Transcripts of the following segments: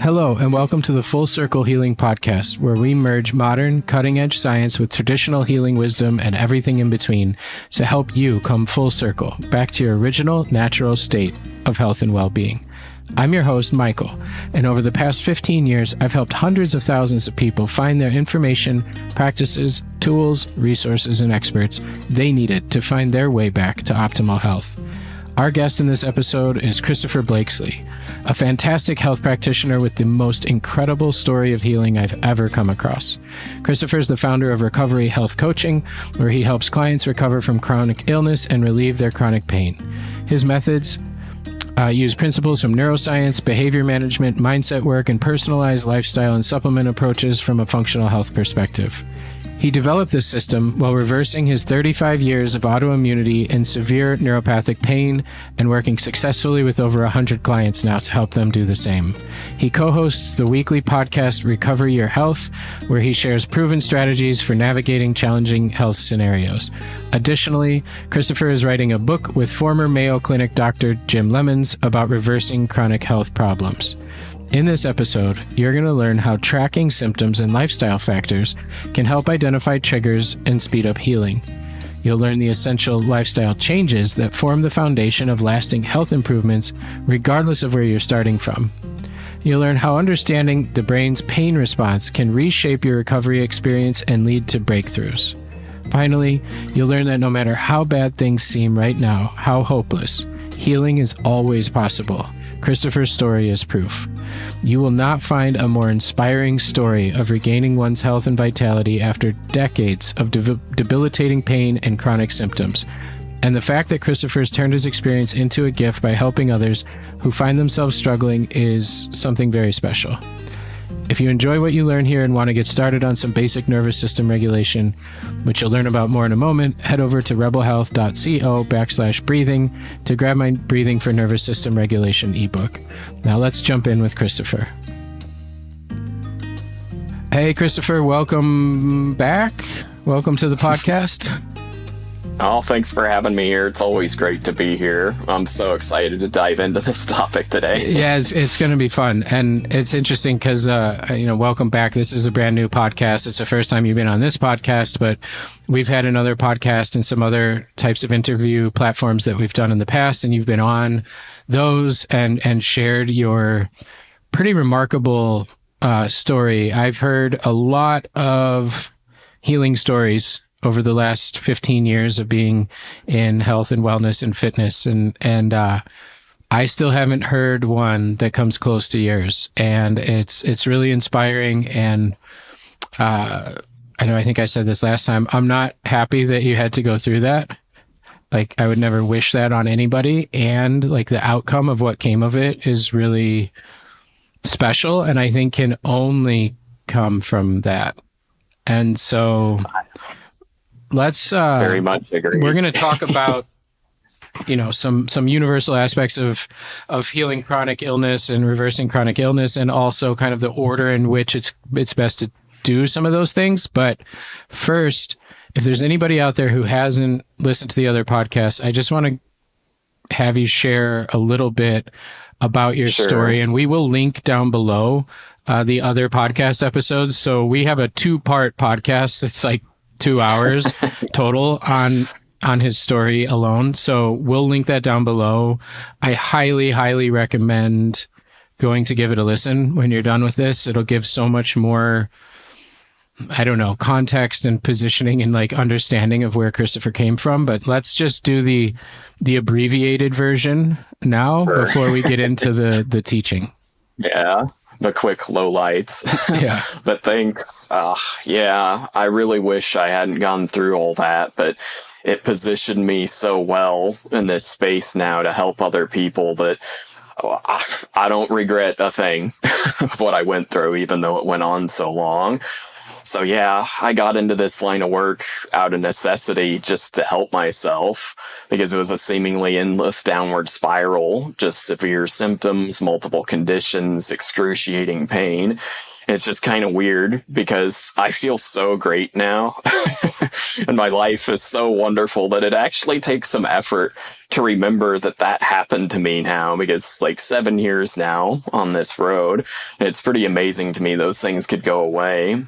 Hello, and welcome to the Full Circle Healing Podcast, where we merge modern, cutting-edge science with traditional healing wisdom and everything in between to help you come full circle, back to your original, natural state of health and well-being. I'm your host, Michael, and over the past 15 years, I've helped hundreds of thousands of people find their information, practices, tools, resources, and experts they needed to find their way back to optimal health. Our guest in this episode is Christopher Blakeslee, a fantastic health practitioner with the most incredible story of healing I've ever come across. Christopher is the founder of Recovery Health Coaching, where he helps clients recover from chronic illness and relieve their chronic pain. His methods use principles from neuroscience, behavior management, mindset work, and personalized lifestyle and supplement approaches from a functional health perspective. He developed this system while reversing his 35 years of autoimmunity and severe neuropathic pain and working successfully with over 100 clients now to help them do the same. He co-hosts the weekly podcast Recover Your Health, where he shares proven strategies for navigating challenging health scenarios. Additionally, Christopher is writing a book with former Mayo Clinic Dr. Jim Lemons about reversing chronic health problems. In this episode, you're going to learn how tracking symptoms and lifestyle factors can help identify triggers and speed up healing. You'll learn the essential lifestyle changes that form the foundation of lasting health improvements, regardless of where you're starting from. You'll learn how understanding the brain's pain response can reshape your recovery experience and lead to breakthroughs. Finally, you'll learn that no matter how bad things seem right now, how hopeless, healing is always possible. Christopher's story is proof. You will not find a more inspiring story of regaining one's health and vitality after decades of debilitating pain and chronic symptoms. And the fact that Christopher's turned his experience into a gift by helping others who find themselves struggling is something very special. If you enjoy what you learn here and want to get started on some basic nervous system regulation, which you'll learn about more in a moment, head over to rebelhealth.co/breathing to grab my Breathing for Nervous System Regulation ebook. Now let's jump in with Christopher. Hey, Christopher, welcome back. Welcome to the podcast. Oh, thanks for having me here. It's always great to be here. I'm so excited to dive into this topic today. Yeah, it's going to be fun. And it's interesting because, welcome back. This is a brand new podcast. It's the first time you've been on this podcast, but we've had another podcast and some other types of interview platforms that we've done in the past. And you've been on those and shared your pretty remarkable story. I've heard a lot of healing stories over the last 15 years of being in health and wellness and fitness. And I still haven't heard one that comes close to yours. And it's really inspiring. And I think I said this last time, I'm not happy that you had to go through that. Like, I would never wish that on anybody. And like, the outcome of what came of it is really special. And I think can only come from that. And so let's very much agree. We're going to talk about some universal aspects of healing chronic illness and reversing chronic illness, and also kind of the order in which it's best to do some of those things. But first, if there's anybody out there who hasn't listened to the other podcasts, I just want to have you share a little bit about your story, and we will link down below the other podcast episodes. So we have a 2-part podcast. It's like 2 hours total on his story alone. So we'll link that down below. I highly, highly recommend going to give it a listen when you're done with this. It'll give so much more, context and positioning and like understanding of where Christopher came from. But let's just do the abbreviated version now before we get into the teaching. Yeah. The quick lowlights. Yeah. But thanks. I really wish I hadn't gone through all that, but it positioned me so well in this space now to help other people that I don't regret a thing of what I went through, even though it went on so long. So yeah, I got into this line of work out of necessity just to help myself, because it was a seemingly endless downward spiral, just severe symptoms, multiple conditions, excruciating pain. It's just kind of weird because I feel so great now and my life is so wonderful that it actually takes some effort to remember that that happened to me now, because like 7 years now on this road, it's pretty amazing to me those things could go away.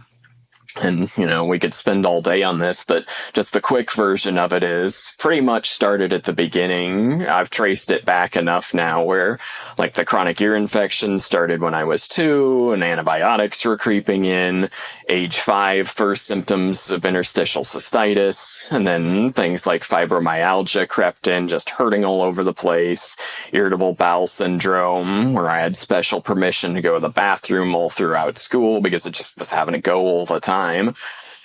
And, we could spend all day on this, but just the quick version of it is pretty much started at the beginning. I've traced it back enough now where, like, the chronic ear infection started when I was 2, and antibiotics were creeping in. Age 5, first symptoms of interstitial cystitis, and then things like fibromyalgia crept in, just hurting all over the place. Irritable bowel syndrome, where I had special permission to go to the bathroom all throughout school because it just was having to go all the time.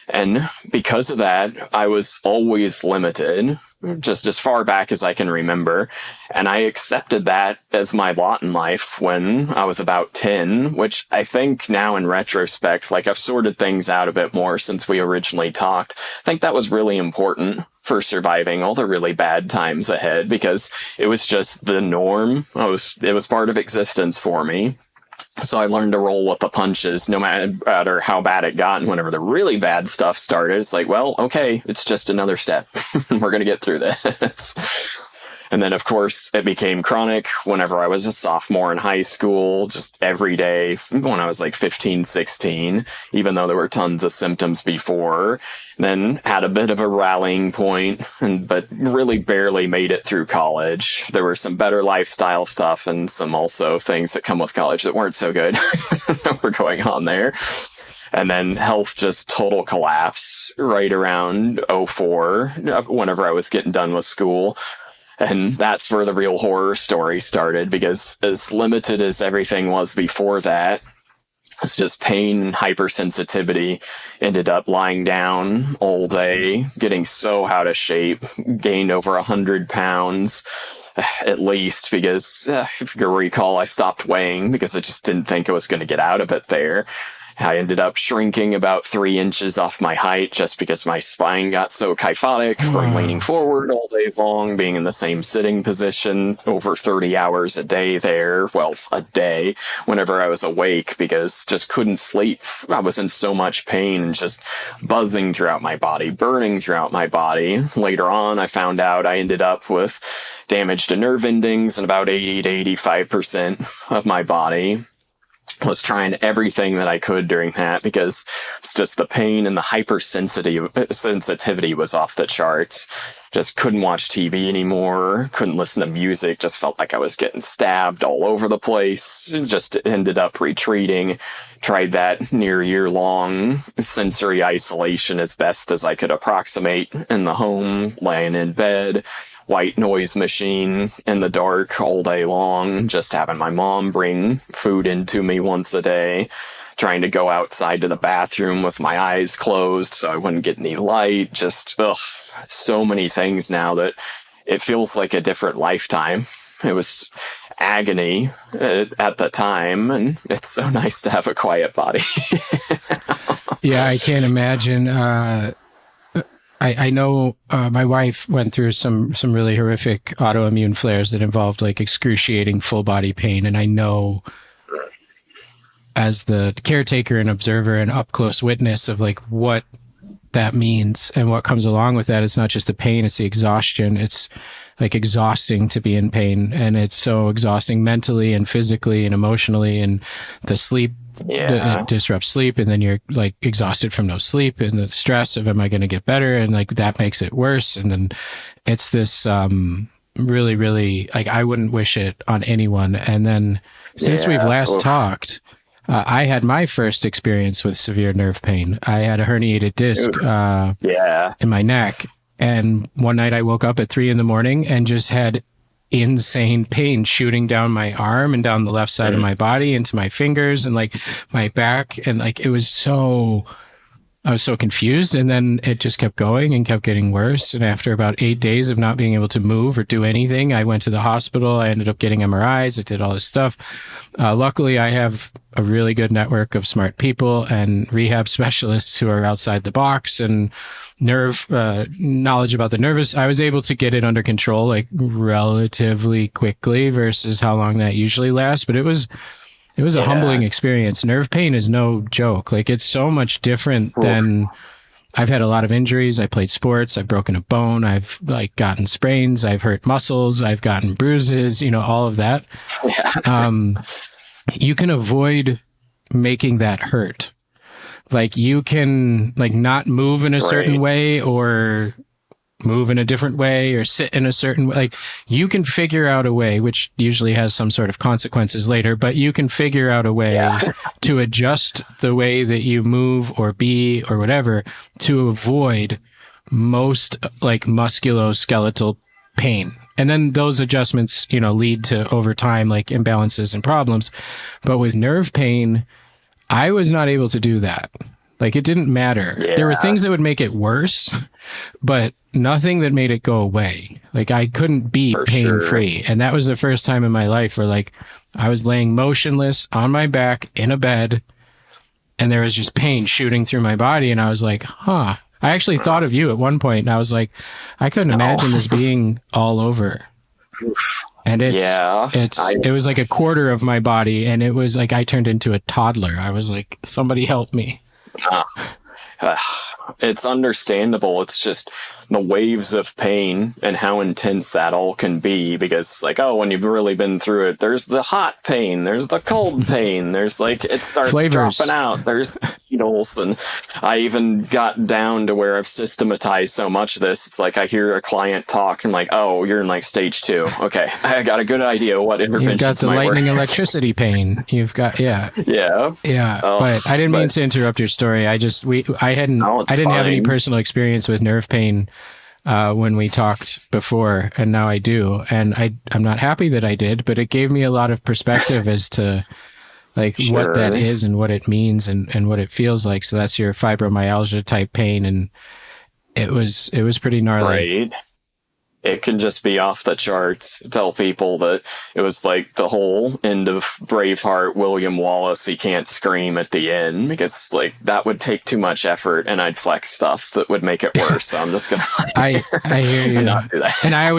And because of that, I was always limited, just as far back as I can remember. And I accepted that as my lot in life when I was about 10, which I think now in retrospect, like, I've sorted things out a bit more since we originally talked. I think that was really important for surviving all the really bad times ahead, because it was just the norm. It was part of existence for me. So I learned to roll with the punches, no matter how bad it got. And whenever the really bad stuff started, it's like, well, okay, it's just another step. We're going to get through this. And then, of course, it became chronic whenever I was a sophomore in high school, just every day when I was like 15, 16, even though there were tons of symptoms before. Then had a bit of a rallying point, but really barely made it through college. There were some better lifestyle stuff and some also things that come with college that weren't so good that were going on there. And then health just total collapse right around 04, whenever I was getting done with school. And that's where the real horror story started, because as limited as everything was before that, it's just pain and hypersensitivity. Ended up lying down all day, getting so out of shape, gained over 100 pounds at least, because if you recall, I stopped weighing because I just didn't think I was going to get out of it there. I ended up shrinking about 3 inches off my height just because my spine got so kyphotic from leaning forward all day long, being in the same sitting position over 30 hours a day there. Well, a day, whenever I was awake, because just couldn't sleep. I was in so much pain, just buzzing throughout my body, burning throughout my body. Later on, I found out I ended up with damage to nerve endings in about 80 to 85% of my body. Was trying everything that I could during that, because it's just the pain and the hypersensitivity was off the charts. Just couldn't watch TV anymore, couldn't listen to music, just felt like I was getting stabbed all over the place. Just ended up retreating. Tried that near year-long sensory isolation as best as I could approximate in the home, laying in bed. White noise machine in the dark all day long, just having my mom bring food into me once a day, trying to go outside to the bathroom with my eyes closed so I wouldn't get any light. Just, so many things now that it feels like a different lifetime. It was agony at the time, and it's so nice to have a quiet body. Yeah, I can't imagine. I know my wife went through some really horrific autoimmune flares that involved like excruciating full body pain. And I know, as the caretaker and observer and up close witness of like what that means and what comes along with that, it's not just the pain, it's the exhaustion. It's like exhausting to be in pain, and it's so exhausting mentally and physically and emotionally, and the sleep. Yeah. It disrupts sleep, and then you're like exhausted from no sleep and the stress of, am I going to get better? And like that makes it worse. And then it's this really, really, like, I wouldn't wish it on anyone. And then since we've last talked, I had my first experience with severe nerve pain. I had a herniated disc in my neck. And one night I woke up at 3 a.m. and just had insane pain shooting down my arm and down the left side of my body into my fingers and like my back. And like, I was so confused. And then it just kept going and kept getting worse. And after about 8 days of not being able to move or do anything, I went to the hospital. I ended up getting MRIs. I did all this stuff. Luckily, I have a really good network of smart people and rehab specialists who are outside the box and knowledge about the nervous. I was able to get it under control like relatively quickly versus how long that usually lasts. But it was It was a humbling experience. Nerve pain is no joke. Like, it's so much different than, I've had a lot of injuries. I played sports. I've broken a bone. I've like gotten sprains. I've hurt muscles. I've gotten bruises, you know, all of that. You can avoid making that hurt. Like, you can like not move in a certain way, or move in a different way, or sit in a certain way. Like, you can figure out a way, which usually has some sort of consequences later, but you can figure out a way to adjust the way that you move or be or whatever to avoid most like musculoskeletal pain. And then those adjustments, you know, lead to over time like imbalances and problems. But with nerve pain, I was not able to do that. Like, it didn't matter. There were things that would make it worse, but nothing that made it go away. Like, I couldn't be pain-free. And that was the first time in my life where, like, I was laying motionless on my back in a bed, and there was just pain shooting through my body. And I was like, huh. I actually thought of you at one point, and I was like, I couldn't imagine this being all over. And it was like a quarter of my body, and it was like I turned into a toddler. I was like, somebody help me. It's understandable. It's just the waves of pain and how intense that all can be, because like, oh, when you've really been through it, there's the hot pain, there's the cold pain, there's like, it starts dropping out, there's needles. And I even got down to where I've systematized so much of this. It's like I hear a client talk and like, oh, you're in like stage 2. Okay, I got a good idea what interventions You've got the lightning electricity pain. You've got but I didn't mean to interrupt your story. I didn't have any personal experience with nerve pain when we talked before, and now I do. And I'm not happy that I did, but it gave me a lot of perspective as to like what that is and what it means and what it feels like. So that's your fibromyalgia type pain, and it was pretty gnarly. Right. It can just be off the charts. Tell people that it was like the whole end of Braveheart, William Wallace, he can't scream at the end, because like that would take too much effort, and I'd flex stuff that would make it worse. So I'm just gonna I hear you. Not do that. And I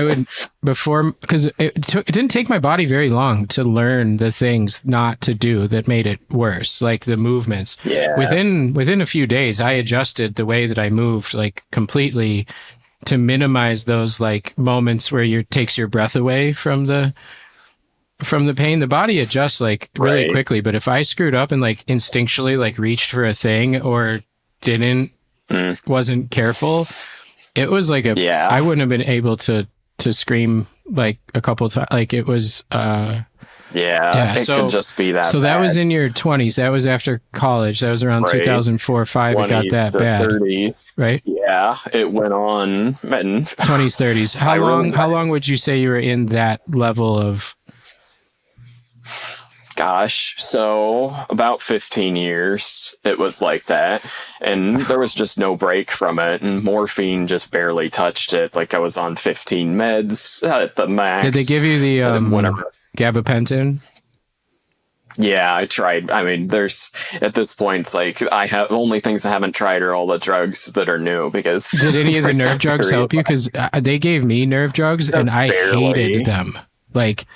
would before, because it didn't take my body very long to learn the things not to do that made it worse, like the movements. Within a few days, I adjusted the way that I moved like completely, to minimize those like moments where it takes your breath away from the pain. The body adjusts like really quickly, but if I screwed up and like instinctually like reached for a thing or wasn't careful, it was like I wouldn't have been able to scream like a couple times. Like, it was it can just be that. So that was in your 20s. That was after college. That was around 2004 or 5. It got that bad. 30s. Right? Yeah, it went on. And 20s, 30s. How long would you say you were in that level of? Gosh, so about 15 years it was like that, and there was just no break from it, and morphine just barely touched it. Like, I was on 15 meds at the max. Did they give you the gabapentin? Yeah, I tried. I mean, there's, at this point, it's like, only things I haven't tried are all the drugs that are new, because... Did any of the nerve drugs help you? Because they gave me nerve drugs, and I hated them. Like...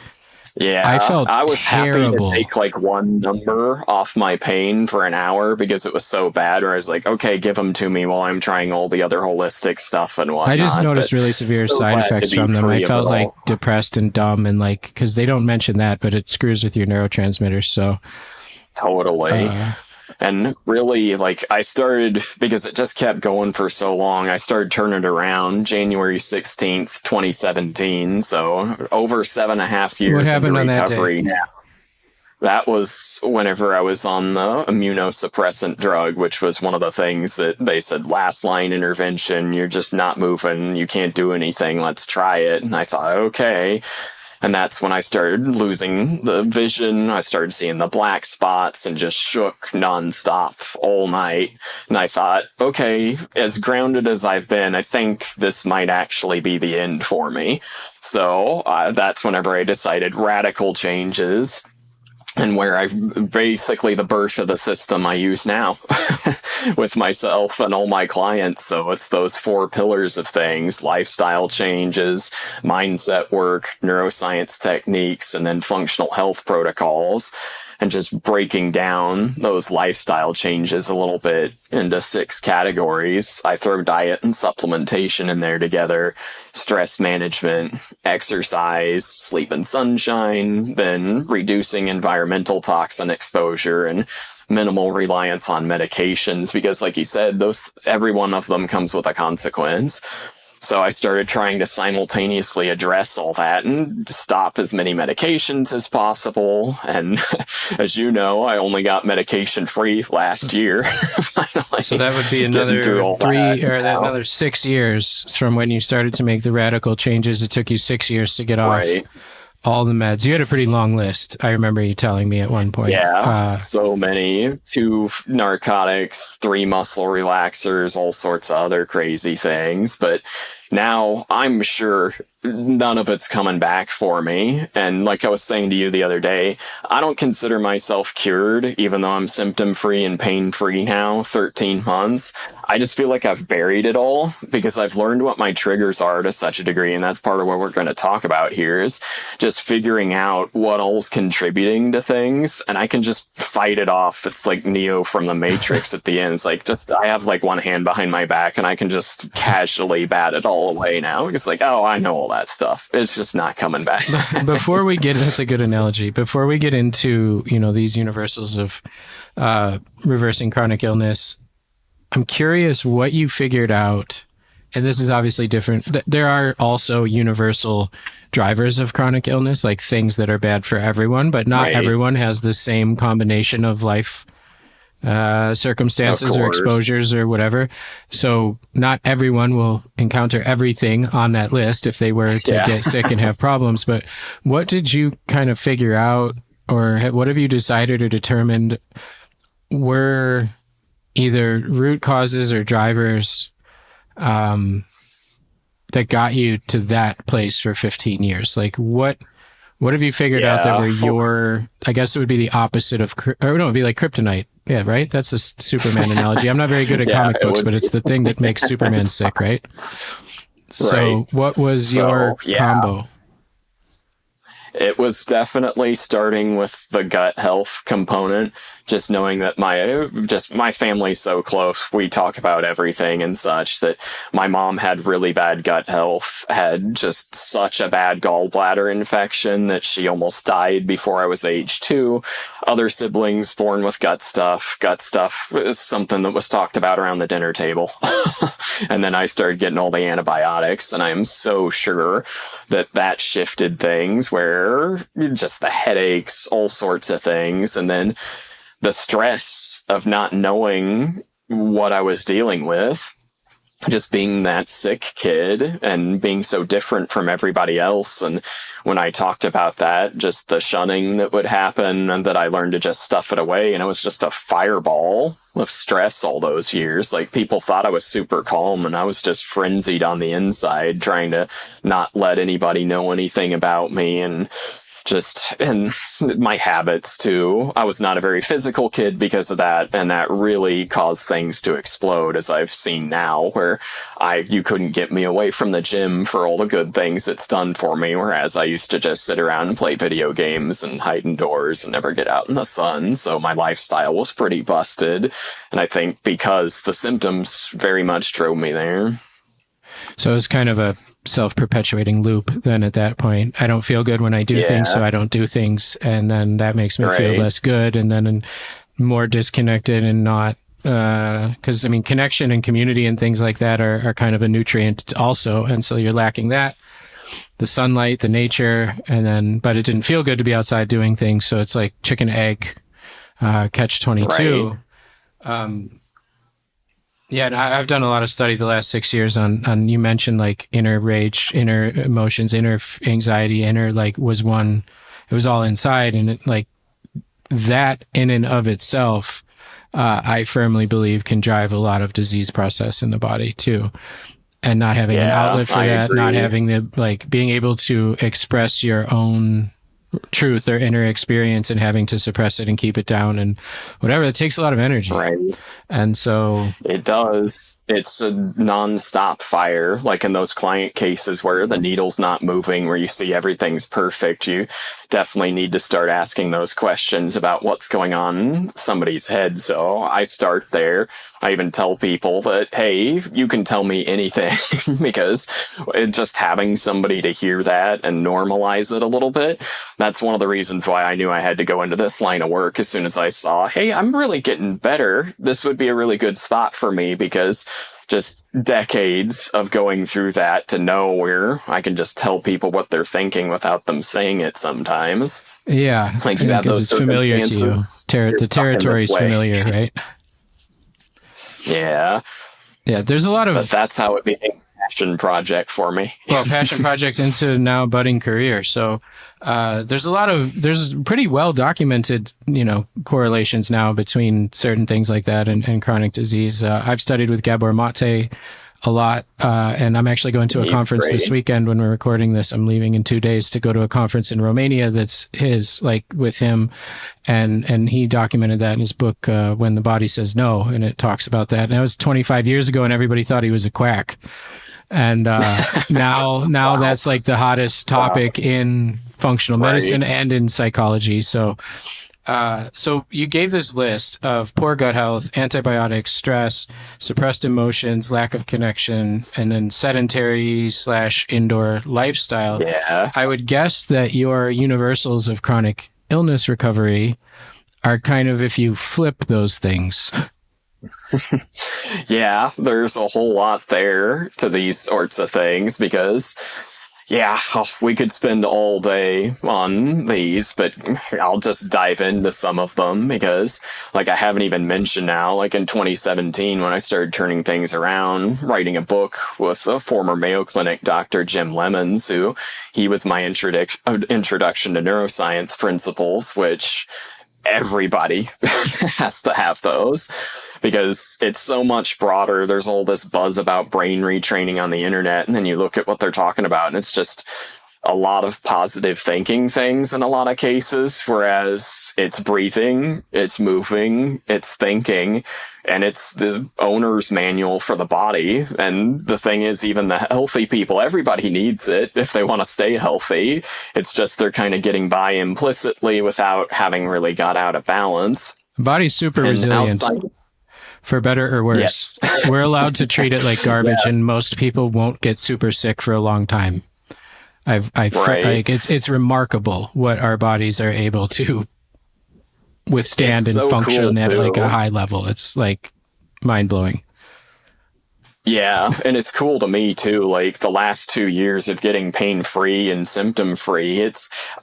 Yeah, I was terrible. Happy to take like one number off my pain for an hour because it was so bad, where I was like, okay, give them to me while I'm trying all the other holistic stuff and whatnot. I just noticed really severe side effects from them. I felt like depressed and dumb, and like, because they don't mention that, but it screws with your neurotransmitters. So totally. And really, like, I started, because it just kept going for so long, I started turning it around January 16th, 2017. So over 7.5 years into recovery now. That was whenever I was on the immunosuppressant drug, which was one of the things that they said, last line intervention, you're just not moving, you can't do anything, let's try it. And I thought, okay. And that's when I started losing the vision. I started seeing the black spots and just shook nonstop all night. And I thought, okay, as grounded as I've been, I think this might actually be the end for me. So that's whenever I decided radical changes. And where I basically the birth of the system I use now with myself and all my clients. So it's those 4 pillars of things: lifestyle changes, mindset work, neuroscience techniques, and then functional health protocols. and just breaking down those lifestyle changes a little bit into 6 categories. I throw diet and supplementation in there together, stress management, exercise, sleep and sunshine, then reducing environmental toxin exposure and minimal reliance on medications, because like you said, every one of them comes with a consequence. So I started trying to simultaneously address all that and stop as many medications as possible. And as you know, I only got medication free last year. Finally. So that would be another another 6 years from when you started to make the radical changes. It took you 6 years to get off all the meds. You had a pretty long list. I remember you telling me at one point. Yeah, so many. 2 narcotics, 3 muscle relaxers, all sorts of other crazy things. But now I'm sure none of it's coming back for me. And like I was saying to you the other day, I don't consider myself cured, even though I'm symptom-free and pain-free now, 13 months. I just feel like I've buried it all because I've learned what my triggers are to such a degree. And that's part of what we're going to talk about here is just figuring out what all's contributing to things. And I can just fight it off. It's like Neo from the Matrix at the end. It's like, I have like one hand behind my back and I can just casually bat it all away now. It's like, oh, I know all that stuff. It's just not coming back. Before we get, that's a good analogy. Before we get into, these universals of reversing chronic illness, I'm curious what you figured out, and this is obviously different. There are also universal drivers of chronic illness, like things that are bad for everyone, but not everyone has the same combination of life circumstances or exposures or whatever. So not everyone will encounter everything on that list if they were to get sick and have problems. But what did you kind of figure out, or what have you decided or determined were either root causes or drivers that got you to that place for 15 years? Like what have you figured out that were I guess it would be the opposite of, it'd be like kryptonite. Yeah, right? That's a Superman analogy. I'm not very good at comic books, but it's the thing that makes Superman sick, right? So what was your combo? It was definitely starting with the gut health component, just knowing that my family's so close. We talk about everything and such, that my mom had really bad gut health, had just such a bad gallbladder infection that she almost died before I was age 2. Other siblings born with gut stuff. Gut stuff is something that was talked about around the dinner table. And then I started getting all the antibiotics, and I am so sure that shifted things, where just the headaches, all sorts of things. And then the stress of not knowing what I was dealing with, just being that sick kid and being so different from everybody else. And when I talked about that, just the shunning that would happen, and that I learned to just stuff it away. And it was just a fireball of stress all those years. Like, people thought I was super calm, and I was just frenzied on the inside, trying to not let anybody know anything about me. And my habits too. I was not a very physical kid because of that, and that really caused things to explode, as I've seen now, where you couldn't get me away from the gym for all the good things it's done for me, whereas I used to just sit around and play video games and hide indoors and never get out in the sun. So my lifestyle was pretty busted, and I think because the symptoms very much drove me there. So it's kind of a self-perpetuating loop then at that point. I don't feel good when I do things, so I don't do things, and then that makes me feel less good, and then more disconnected, and not because connection and community and things like that are kind of a nutrient also, and so you're lacking that, the sunlight, the nature, but it didn't feel good to be outside doing things, so it's like chicken egg catch 22. Yeah, and I've done a lot of study the last 6 years on you mentioned like inner rage, inner emotions, inner anxiety, it was all inside, and it, like, that in and of itself, I firmly believe can drive a lot of disease process in the body too. And not having an outlet for that, not having being able to express your own truth or inner experience and having to suppress it and keep it down and whatever. It takes a lot of energy. Right. And so it does. It's a non-stop fire, like in those client cases where the needle's not moving, where you see everything's perfect. You definitely need to start asking those questions about what's going on in somebody's head. So I start there. I even tell people that, hey, you can tell me anything because just having somebody to hear that and normalize it a little bit, that's one of the reasons why I knew I had to go into this line of work. As soon as I saw, hey, I'm really getting better, this would be a really good spot for me, because just decades of going through that to know where I can just tell people what they're thinking without them saying it sometimes. Yeah. Like you have those it's familiar to you. The territory is familiar, right? Yeah. Yeah. There's a lot of... But that's how it became a passion project for me. Well, passion project into now budding career. So there's pretty well documented, correlations now between certain things like that and chronic disease. I've studied with Gabor Mate a lot, and I'm actually going to a conference this weekend when we're recording this. I'm leaving in 2 days to go to a conference in Romania that's with him, and he documented that in his book, When the Body Says No, and it talks about that. And that was 25 years ago, and everybody thought he was a quack. And now wow. That's like the hottest topic in functional medicine and in psychology. So you gave this list of poor gut health, antibiotics, stress, suppressed emotions, lack of connection, and then sedentary/indoor lifestyle. Yeah. I would guess that your universals of chronic illness recovery are kind of if you flip those things. Yeah, there's a whole lot there to these sorts of things because, we could spend all day on these, but I'll just dive into some of them because, I haven't even mentioned now, in 2017 when I started turning things around, writing a book with a former Mayo Clinic Dr. Jim Lemons, he was my introduction to neuroscience principles, which everybody has to have those because it's so much broader. There's all this buzz about brain retraining on the internet, and then you look at what they're talking about, and it's just a lot of positive thinking things in a lot of cases, whereas it's breathing, it's moving, it's thinking, and it's the owner's manual for the body. And the thing is, even the healthy people, everybody needs it if they want to stay healthy. It's just they're kind of getting by implicitly without having really got out of balance. The body's super resilient. For better or worse. Yes. We're allowed to treat it like garbage, and most people won't get super sick for a long time. It's remarkable what our bodies are able to withstand and function at a high level. It's mind blowing. Yeah, and it's cool to me too. The last 2 years of getting pain-free and symptom-free,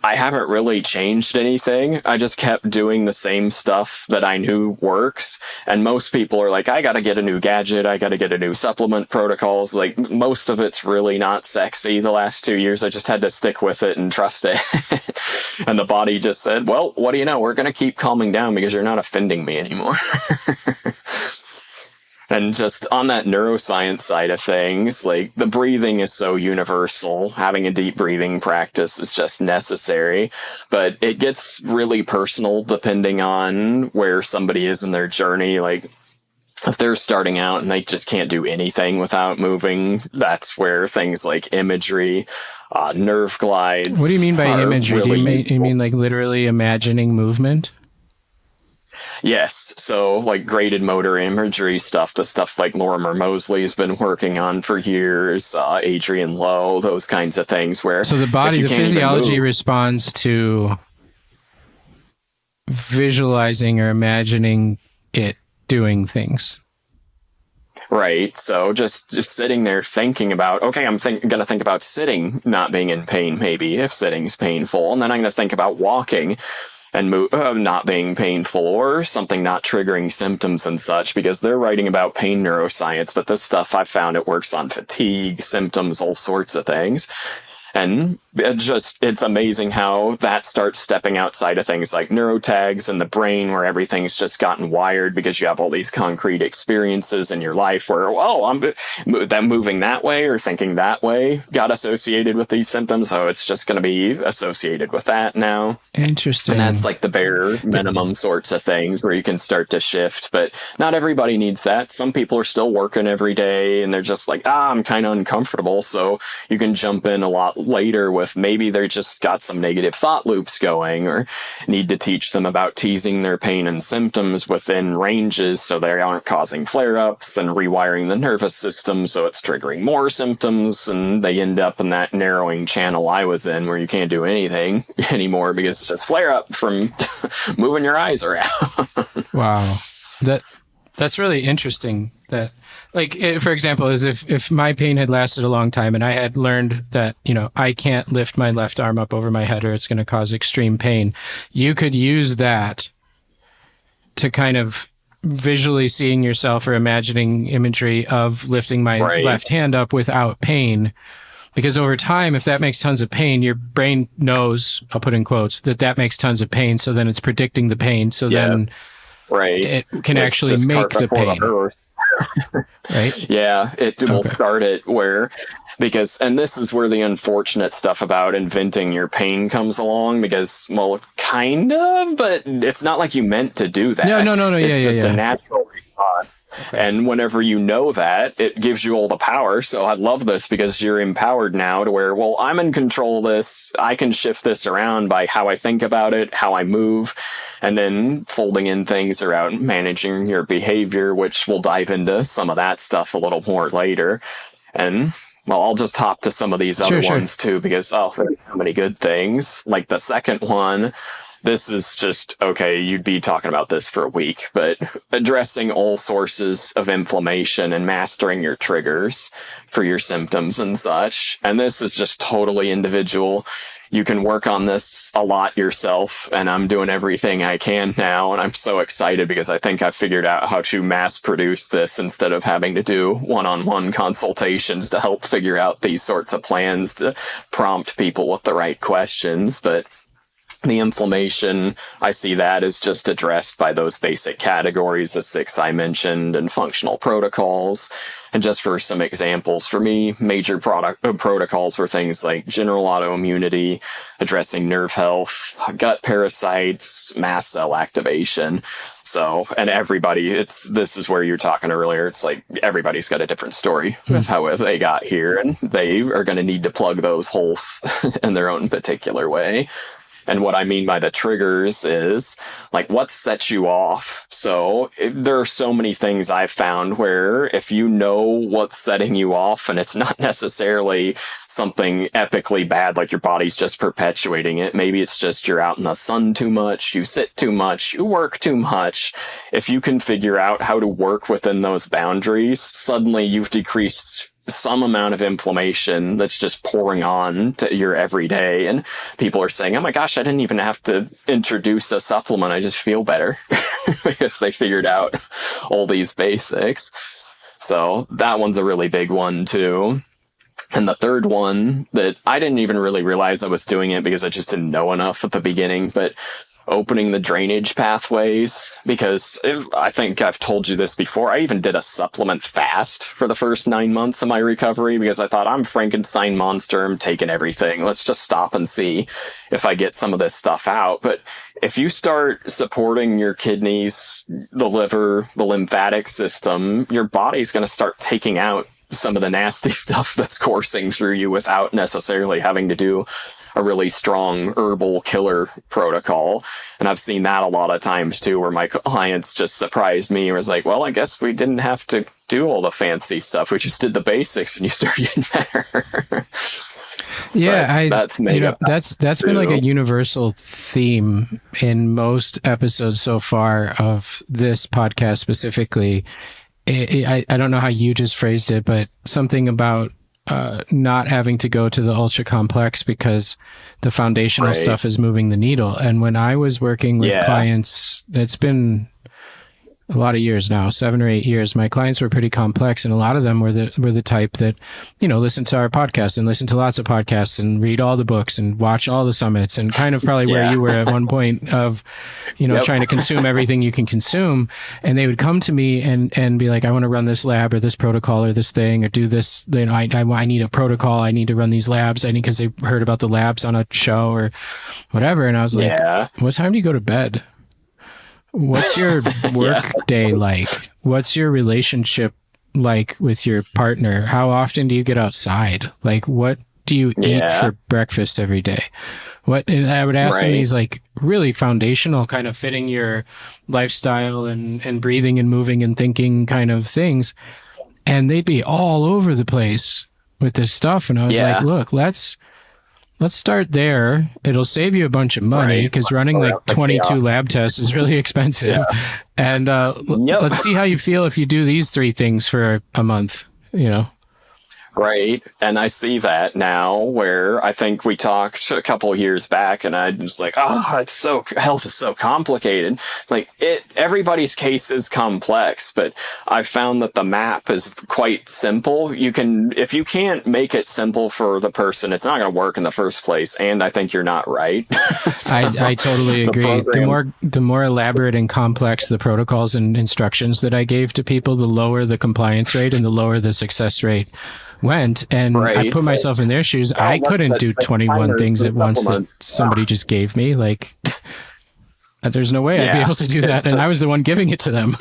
I haven't really changed anything. I just kept doing the same stuff that I knew works. And most people are I gotta get a new gadget, I gotta get a new supplement protocols. Most of it's really not sexy the last 2 years. I just had to stick with it and trust it. And the body just said, well, what do you know? We're gonna keep calming down because you're not offending me anymore. And just on that neuroscience side of things, the breathing is so universal. Having a deep breathing practice is just necessary, but it gets really personal depending on where somebody is in their journey. If they're starting out and they just can't do anything without moving, that's where things like imagery, nerve glides. What do you mean by imagery? Do you mean literally imagining movement? Yes. So graded motor imagery stuff, the stuff Lorimer Moseley has been working on for years, Adrian Lowe, those kinds of things where... So the body, the physiology responds to visualizing or imagining it doing things. Right. So just sitting there thinking about, okay, I'm going to think about sitting not being in pain, maybe, if sitting's painful. And then I'm going to think about walking and not being painful or something not triggering symptoms and such, because they're writing about pain neuroscience. But this stuff, I've found it works on fatigue, symptoms, all sorts of things. And it's amazing how that starts stepping outside of things like neurotags in the brain, where everything's just gotten wired because you have all these concrete experiences in your life where, oh, I'm moving that way or thinking that way got associated with these symptoms. So it's just going to be associated with that now. Interesting. And that's like the bare minimum sorts of things where you can start to shift. But not everybody needs that. Some people are still working every day and they're just like, I'm kind of uncomfortable. So you can jump in a lot later with maybe they just got some negative thought loops going, or need to teach them about teasing their pain and symptoms within ranges so they aren't causing flare-ups, and rewiring the nervous system so it's triggering more symptoms, and they end up in that narrowing channel I was in where you can't do anything anymore because it's just flare-up from moving your eyes around. Wow. That's really interesting. That, like, for example, is if my pain had lasted a long time and I had learned that, I can't lift my left arm up over my head or it's going to cause extreme pain, you could use that to kind of visually seeing yourself or imagining imagery of lifting my left hand up without pain. Because over time, if that makes tons of pain, your brain knows, I'll put in quotes, that makes tons of pain. So then it's predicting the pain. So then it can actually make the pain. Right? Yeah, it will start it where, and this is where the unfortunate stuff about inventing your pain comes along, because, well, kind of, but it's not like you meant to do that. No. It's just a natural response. And whenever you know that, it gives you all the power. So I love this because you're empowered now to where, well, I'm in control of this. I can shift this around by how I think about it, how I move, and then folding in things around managing your behavior, which we'll dive into some of that stuff a little more later. And well, I'll just hop to some of these other ones too, because, there's so many good things. Like the second one, this is just, okay, you'd be talking about this for a week, but addressing all sources of inflammation and mastering your triggers for your symptoms and such. And this is just totally individual. You can work on this a lot yourself, and I'm doing everything I can now, and I'm so excited because I think I figured out how to mass produce this instead of having to do one-on-one consultations to help figure out these sorts of plans to prompt people with the right questions. But the inflammation, I see that as just addressed by those basic categories, the 6 I mentioned, and functional protocols. And just for some examples, for me, major protocols were things like general autoimmunity, addressing nerve health, gut parasites, mast cell activation. So, and everybody, this is where you're talking earlier. It's like everybody's got a different story of how they got here, and they are going to need to plug those holes in their own particular way. And what I mean by the triggers is, like, what sets you off? So there are so many things I've found where if you know what's setting you off, and it's not necessarily something epically bad, like your body's just perpetuating it. Maybe it's just you're out in the sun too much, you sit too much, you work too much. If you can figure out how to work within those boundaries, suddenly you've decreased some amount of inflammation that's just pouring on to your everyday. And people are saying, oh my gosh, I didn't even have to introduce a supplement. I just feel better because they figured out all these basics. So that one's a really big one too. And the third one that I didn't even really realize I was doing it because I just didn't know enough at the beginning, but opening the drainage pathways, because I think I've told you this before. I even did a supplement fast for the first 9 months of my recovery because I thought, I'm Frankenstein monster. I'm taking everything. Let's just stop and see if I get some of this stuff out. But if you start supporting your kidneys, the liver, the lymphatic system, your body's going to start taking out some of the nasty stuff that's coursing through you without necessarily having to do a really strong herbal killer protocol. And I've seen that a lot of times too, where my clients just surprised me and was like, well, I guess we didn't have to do all the fancy stuff. We just did the basics and you start getting better. Yeah, that's been like a universal theme in most episodes so far of this podcast specifically. I don't know how you just phrased it, but something about not having to go to the ultra complex because the foundational stuff is moving the needle. And when I was working with clients, it's been a lot of years now, 7 or 8 years. My clients were pretty complex, and a lot of them were the type that, listen to our podcast and listen to lots of podcasts and read all the books and watch all the summits, and kind of probably where you were at one point of, trying to consume everything you can consume. And they would come to me and be like, I want to run this lab or this protocol or this thing or do this. I need a protocol. I need to run these labs. Because they heard about the labs on a show or whatever. And I was like, what time do you go to bed? What's your work day like? What's your relationship like with your partner? How often do you get outside? Like, what do you eat for breakfast every day? And I would ask them these like really foundational kind of fitting your lifestyle and breathing and moving and thinking kind of things. And they'd be all over the place with this stuff. And I was like, look, let's start there. It'll save you a bunch of money because running like 22 lab tests is really expensive. And let's see how you feel if you do these 3 things for a month, Right. And I see that now where I think we talked a couple of years back and I was like, health is so complicated. Like everybody's case is complex, but I've found that the map is quite simple. If you can't make it simple for the person, it's not going to work in the first place. And I think you're not right. So I totally agree. The more elaborate and complex the protocols and instructions that I gave to people, the lower the compliance rate and the lower the success rate went. And I put myself in their shoes. I couldn't do 21 things at once that somebody just gave me. Like, there's no way I'd be able to do that. And I was the one giving it to them.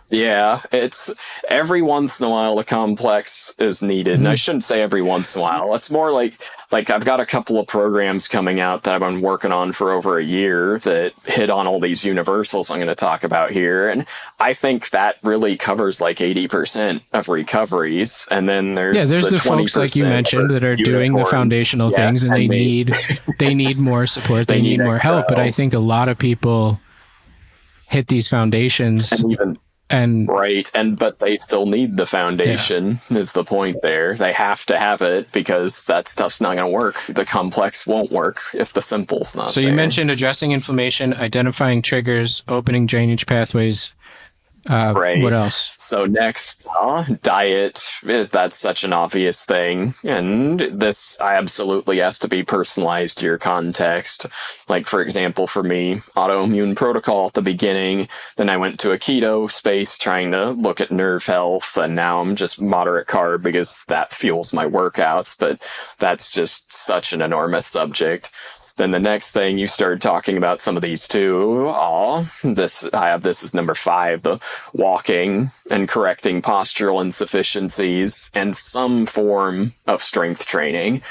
It's every once in a while the complex is needed. And I shouldn't say every once in a while. It's more like I've got a couple of programs coming out that I've been working on for over a year that hit on all these universals I'm going to talk about here. And I think that really covers like 80% of recoveries. And then there's the folks like you mentioned that are doing the foundational things and they need more support. They need more help. But I think a lot of people hit these foundations but they still need the foundation is the point there. They have to have it because that stuff's not going to work. The complex won't work if the simple's not So you mentioned addressing inflammation, identifying triggers, opening drainage pathways. What else? So next, diet. That's such an obvious thing. And this absolutely has to be personalized to your context. Like, for example, for me, autoimmune protocol at the beginning. Then I went to a keto space trying to look at nerve health. And now I'm just moderate carb because that fuels my workouts. But that's just such an enormous subject. Then the next thing you started talking about some of these too. This is number 5, the walking and correcting postural insufficiencies and some form of strength training.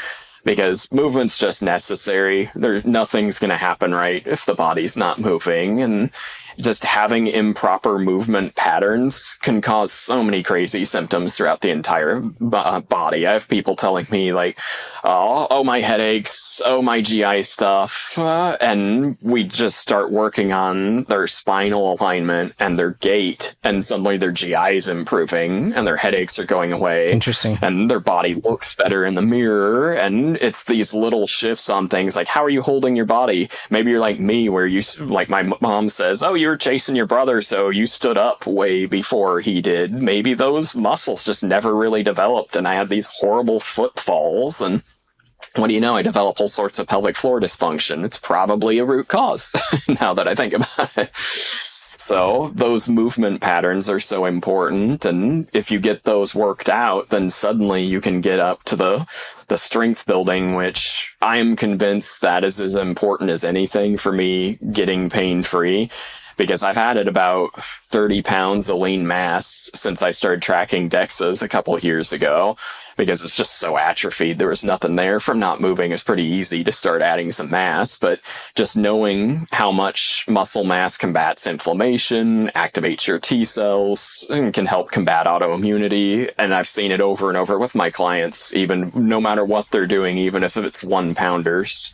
Because movement's just necessary. Nothing's going to happen right if the body's not moving. And just having improper movement patterns can cause so many crazy symptoms throughout the entire body. I have people telling me like, oh, my headaches, oh, my GI stuff. And we just start working on their spinal alignment and their gait. And suddenly their GI is improving and their headaches are going away. Interesting. And their body looks better in the mirror. And it's these little shifts on things like, how are you holding your body? Maybe you're like me, where you, like my mom says, oh, you were chasing your brother, so you stood up way before he did. Maybe those muscles just never really developed, and I had these horrible foot falls, and what do you know? I develop all sorts of pelvic floor dysfunction. It's probably a root cause, now that I think about it. So those movement patterns are so important, and if you get those worked out, then suddenly you can get up to the strength building, which I am convinced that is as important as anything for me getting pain-free. Because I've added about 30 pounds of lean mass since I started tracking DEXAs a couple of years ago, because it's just so atrophied. There was nothing there from not moving. It's pretty easy to start adding some mass, but just knowing how much muscle mass combats inflammation, activates your T cells, and can help combat autoimmunity. And I've seen it over and over with my clients, even no matter what they're doing, even if it's 1-pounders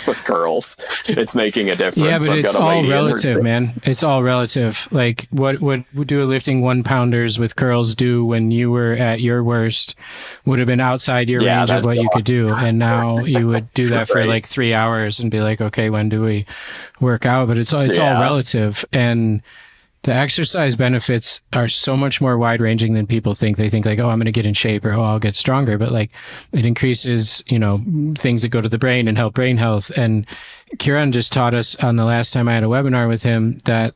with curls, it's making a difference. Yeah, but it's all relative, man. It's all relative. Like, what do a lifting 1-pounders with curls do when you were at your worst would have been outside your range of what you could do. And now you would do that for like 3 hours and be like, okay, when do we work out? But it's all relative. And The exercise benefits are so much more wide ranging than people think. They think like, oh, I'm going to get in shape or, oh, I'll get stronger. But like it increases, things that go to the brain and help brain health. And Kieran just taught us on the last time I had a webinar with him that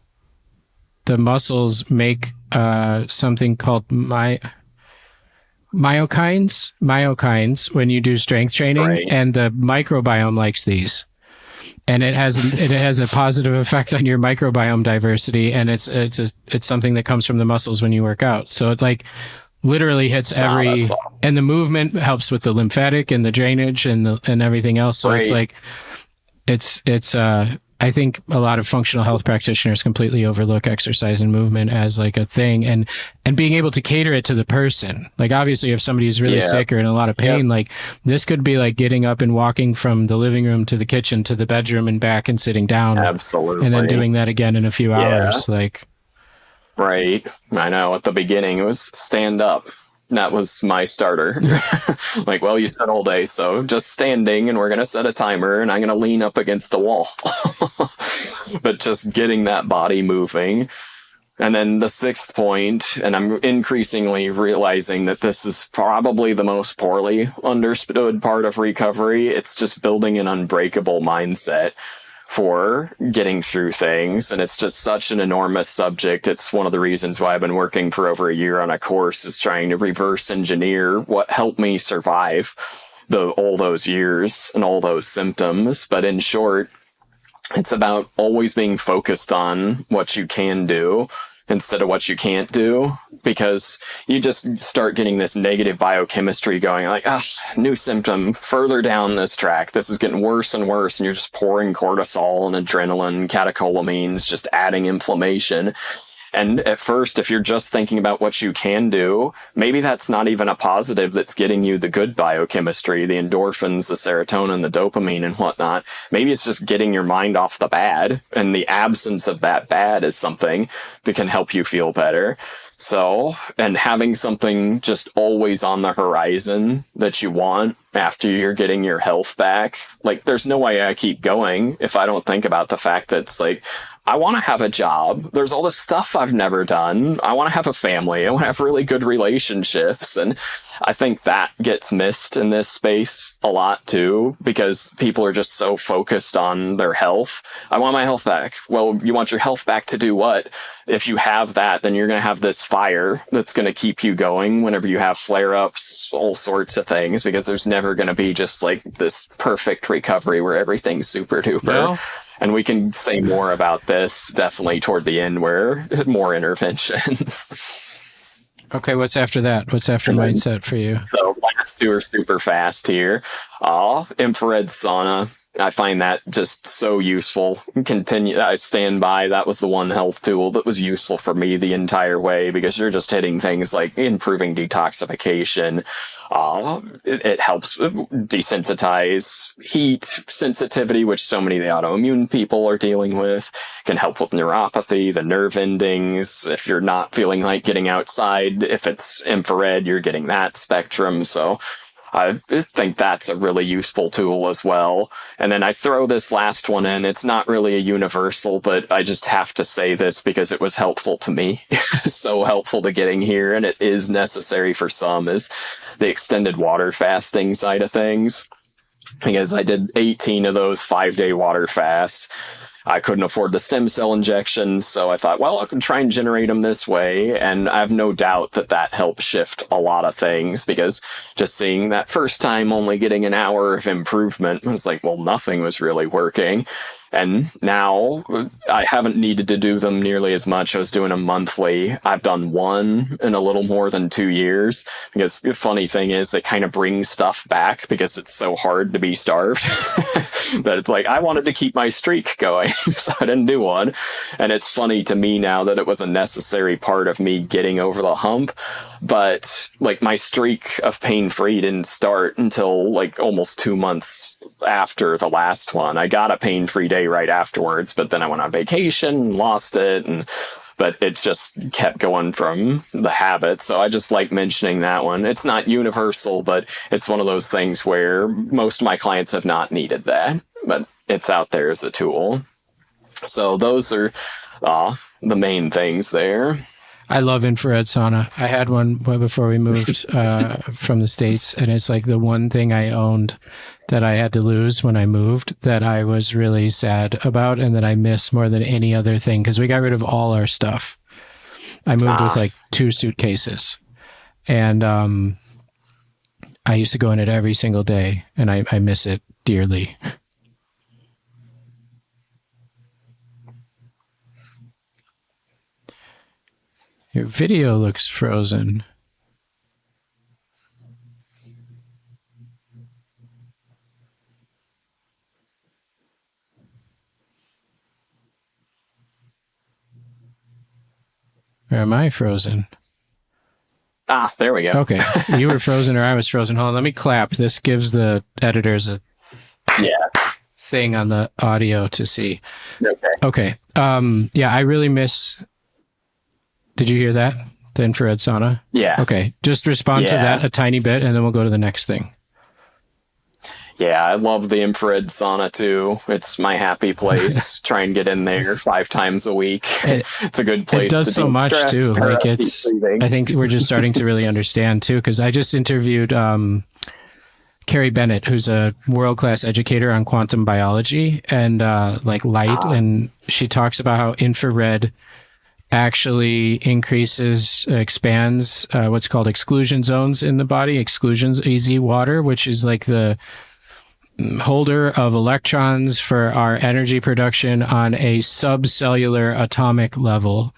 the muscles make something called myokines when you do strength training, Right. and the microbiome likes these. And it has a positive effect on your microbiome diversity, and it's something that comes from the muscles when you work out. So it like literally hits every, that's awesome. and the movement helps with the lymphatic and the drainage and everything else. So Right. it's like it's I think a lot of functional health practitioners completely overlook exercise and movement as like a thing, and being able to cater it to the person. Like obviously if somebody's really sick or in a lot of pain, like this could be like getting up and walking from the living room to the kitchen to the bedroom and back and sitting down. Absolutely. And then doing that again in a few hours. Like, right. I know at the beginning it was stand up. That was my starter. Like, well, you said all day, so just standing, and we're going to set a timer, and I'm going to lean up against a wall. But just getting that body moving. And then the sixth point, and I'm increasingly realizing that this is probably the most poorly understood part of recovery. It's just building an unbreakable mindset for getting through things. And it's just such an enormous subject. It's one of the reasons why I've been working for over a year on a course, is trying to reverse engineer what helped me survive all those years and all those symptoms. But in short, it's about always being focused on what you can do instead of what you can't do, because you just start getting this negative biochemistry going, like, new symptom further down this track. This is getting worse and worse. And you're just pouring cortisol and adrenaline, catecholamines, just adding inflammation. And at first, if you're just thinking about what you can do, maybe that's not even a positive that's getting you the good biochemistry, the endorphins, the serotonin, the dopamine, and whatnot. Maybe it's just getting your mind off the bad, and the absence of that bad is something that can help you feel better. So, and having something just always on the horizon that you want after you're getting your health back, like there's no way I keep going if I don't think about the fact that it's like, I want to have a job. There's all this stuff I've never done. I want to have a family. I want to have really good relationships. And I think that gets missed in this space a lot too, because people are just so focused on their health. I want my health back. Well, you want your health back to do what? If you have that, then you're going to have this fire that's going to keep you going whenever you have flare-ups, all sorts of things, because there's never going to be just like this perfect recovery where everything's super duper. No. And we can say more about this definitely toward the end, where more interventions. okay, what's after that? What's after mindset for you? So last two are super fast here. Infrared sauna. I find that just so useful. I stand by. That was the one health tool that was useful for me the entire way, because you're just hitting things like improving detoxification. It helps desensitize heat sensitivity, which so many of the autoimmune people are dealing with. Can help with neuropathy, the nerve endings. If you're not feeling like getting outside, if it's infrared, you're getting that spectrum. So I think that's a really useful tool as well. And then I throw this last one in. It's not really a universal, but I just have to say this because it was helpful to me. So helpful to getting here, and it is necessary for some, is the extended water fasting side of things. Because I did 18 of those 5-day water fasts. I couldn't afford the stem cell injections, so I thought, well, I can try and generate them this way. And I have no doubt that that helped shift a lot of things, because just seeing that first time only getting an hour of improvement, I was like, well, nothing was really working. And now I haven't needed to do them nearly as much. I was doing them monthly. I've done one in a little more than 2 years, because the funny thing is they kind of bring stuff back because it's so hard to be starved. But it's like, I wanted to keep my streak going, so I didn't do one. And it's funny to me now that it was a necessary part of me getting over the hump. But like my streak of pain-free didn't start until like almost 2 months after the last one. I got a pain-free day right afterwards, but then I went on vacation, lost it, but it just kept going from the habit. So I just like mentioning that one. It's not universal, but it's one of those things where most of my clients have not needed that, but it's out there as a tool. So those are the main things there. I love infrared sauna. I had one before we moved from the States, and it's like the one thing I owned that I had to lose when I moved that I was really sad about and that I miss more than any other thing because we got rid of all our stuff. I moved with like 2 suitcases, and I used to go in it every single day, and I miss it dearly. Your video looks frozen. Or am I frozen? There we go. Okay. You were frozen or I was frozen. Hold on, let me clap. This gives the editors a thing on the audio to see. Okay. Yeah, I really miss... Did you hear that? The infrared sauna? Yeah. Okay. Just respond to that a tiny bit and then we'll go to the next thing. Yeah, I love the infrared sauna too. It's my happy place. Try and get in there 5 times a week. It's a good place. It does so much too. Like I think we're just starting to really understand too, because I just interviewed Carrie Bennett, who's a world-class educator on quantum biology and like light, and she talks about how infrared actually expands what's called exclusion zones in the body. Exclusions, EZ water, which is like the holder of electrons for our energy production on a subcellular atomic level,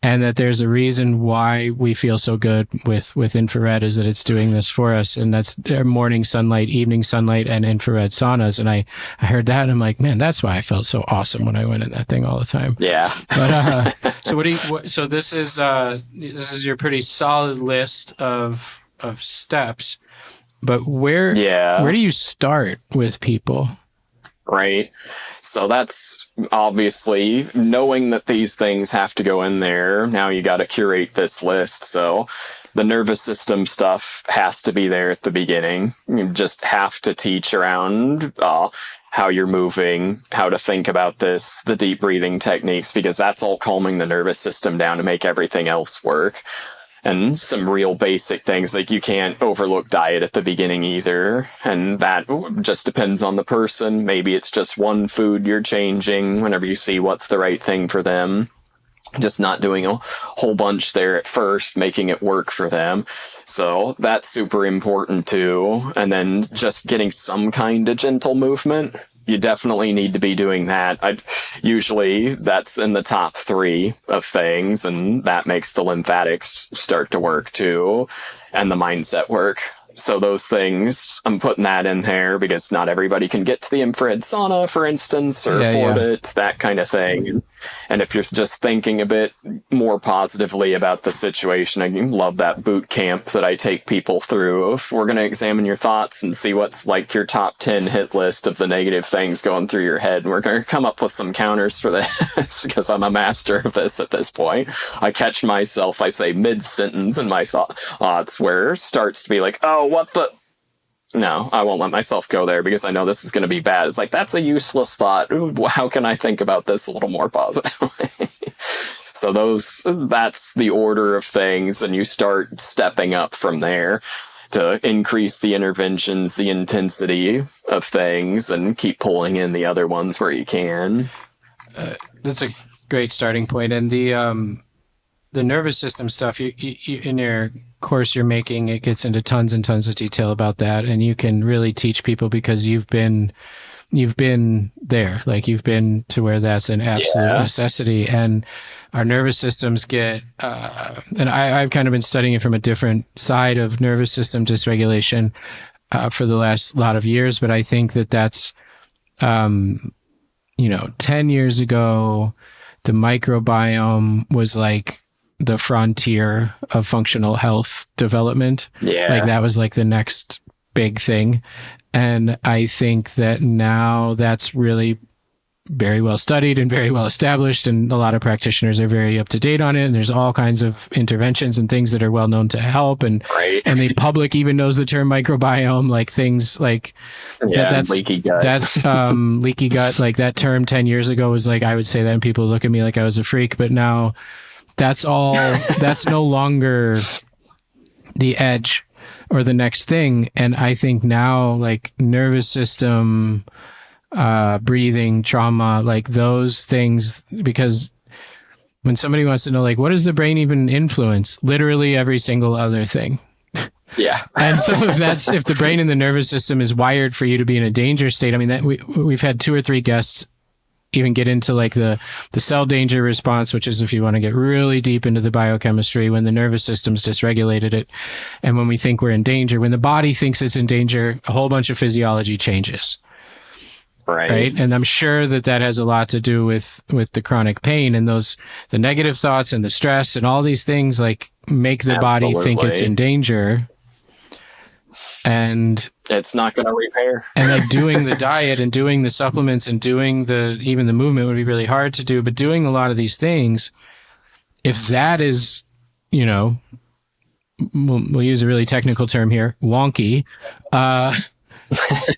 and that there's a reason why we feel so good with infrared is that it's doing this for us, and that's morning sunlight, evening sunlight, and infrared saunas. And I heard that and I'm like, man, that's why I felt so awesome when I went in that thing all the time. Yeah. But so this is your pretty solid list of steps. But where do you start with people? Right. So that's obviously knowing that these things have to go in there. Now you got to curate this list. So the nervous system stuff has to be there at the beginning. You just have to teach around how you're moving, how to think about this, the deep breathing techniques, because that's all calming the nervous system down to make everything else work. And some real basic things, like you can't overlook diet at the beginning either. And that just depends on the person. Maybe it's just one food you're changing whenever you see what's the right thing for them. Just not doing a whole bunch there at first, making it work for them. So that's super important too. And then just getting some kind of gentle movement. You definitely need to be doing that. Usually that's in the top 3 of things, and that makes the lymphatics start to work too, and the mindset work. So those things, I'm putting that in there because not everybody can get to the infrared sauna, for instance, or afford it, that kind of thing. And if you're just thinking a bit more positively about the situation, I love that boot camp that I take people through. If we're going to examine your thoughts and see what's like your top 10 hit list of the negative things going through your head. And we're going to come up with some counters for this because I'm a master of this at this point. I catch myself, I say mid-sentence in my thoughts where it starts to be like, oh, what the... No, I won't let myself go there because I know this is going to be bad. It's like, that's a useless thought. Ooh, how can I think about this a little more positively? So that's the order of things, and you start stepping up from there to increase the interventions, the intensity of things, and keep pulling in the other ones where you can. That's a great starting point. And the nervous system stuff, you in your course you're making, it gets into tons and tons of detail about that, and you can really teach people because you've been there, like you've been to where that's an absolute necessity. And our nervous systems get and I've kind of been studying it from a different side of nervous system dysregulation for the last lot of years, but I think that's 10 years ago the microbiome was like the frontier of functional health development. Yeah. Like that was like the next big thing. And I think that now that's really very well studied and very well established, and a lot of practitioners are very up to date on it. And there's all kinds of interventions and things that are well known to help. And and the public even knows the term microbiome, like things like that's leaky gut. That's leaky gut. Like that term 10 years ago was like, I would say that, and people look at me like I was a freak. But now that's no longer the edge or the next thing. And I think now, like nervous system, breathing, trauma, like those things, because when somebody wants to know, like, what does the brain even influence? Literally every single other thing. Yeah. And so if the brain and the nervous system is wired for you to be in a danger state, I mean, that we've had 2 or 3 guests even get into like the cell danger response, which is if you want to get really deep into the biochemistry, when the nervous system's dysregulated it. And when we think we're in danger, when the body thinks it's in danger, a whole bunch of physiology changes. Right. And I'm sure that has a lot to do with the chronic pain and the negative thoughts and the stress and all these things like make the body think it's in danger. And it's not going to repair. And like doing the diet and doing the supplements and doing even the movement would be really hard to do. But doing a lot of these things, if that is, we'll use a really technical term here, wonky,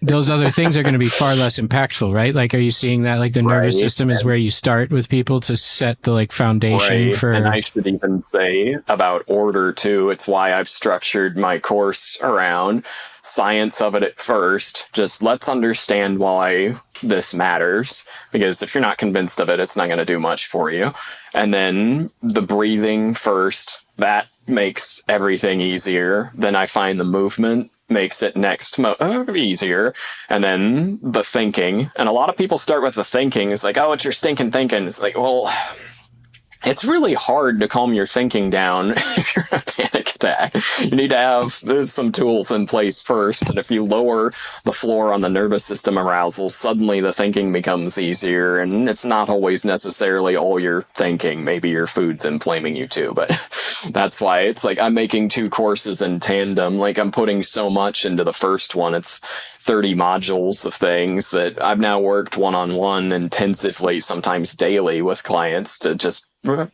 those other things are going to be far less impactful, right? Like, are you seeing that? Like the nervous system is where you start with people to set the like foundation for. And I should even say about order too. It's why I've structured my course around science of it at first. Just let's understand why this matters, because if you're not convinced of it, it's not going to do much for you. And then the breathing first, that makes everything easier. Then I find the movement makes it next easier. And then the thinking. And a lot of people start with the thinking. It's like, oh, it's your stinking thinking. It's like, well, it's really hard to calm your thinking down if you're in a panic attack. You need to have some tools in place first. And if you lower the floor on the nervous system arousal, suddenly the thinking becomes easier. And it's not always necessarily all your thinking. Maybe your food's inflaming you too. But that's why it's like I'm making 2 courses in tandem. Like I'm putting so much into the first one. It's 30 modules of things that I've now worked one-on-one intensively, sometimes daily with clients to just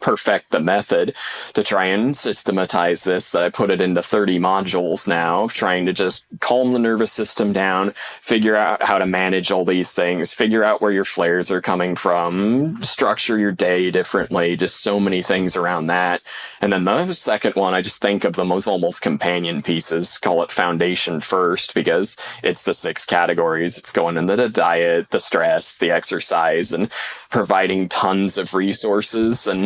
perfect the method to try and systematize this, that I put it into 30 modules now, trying to just calm the nervous system down, figure out how to manage all these things, figure out where your flares are coming from, structure your day differently, just so many things around that. And then the second one, I just think of them as almost companion pieces, call it foundation first, because it's the 6 categories. It's going into the diet, the stress, the exercise, and providing tons of resources. And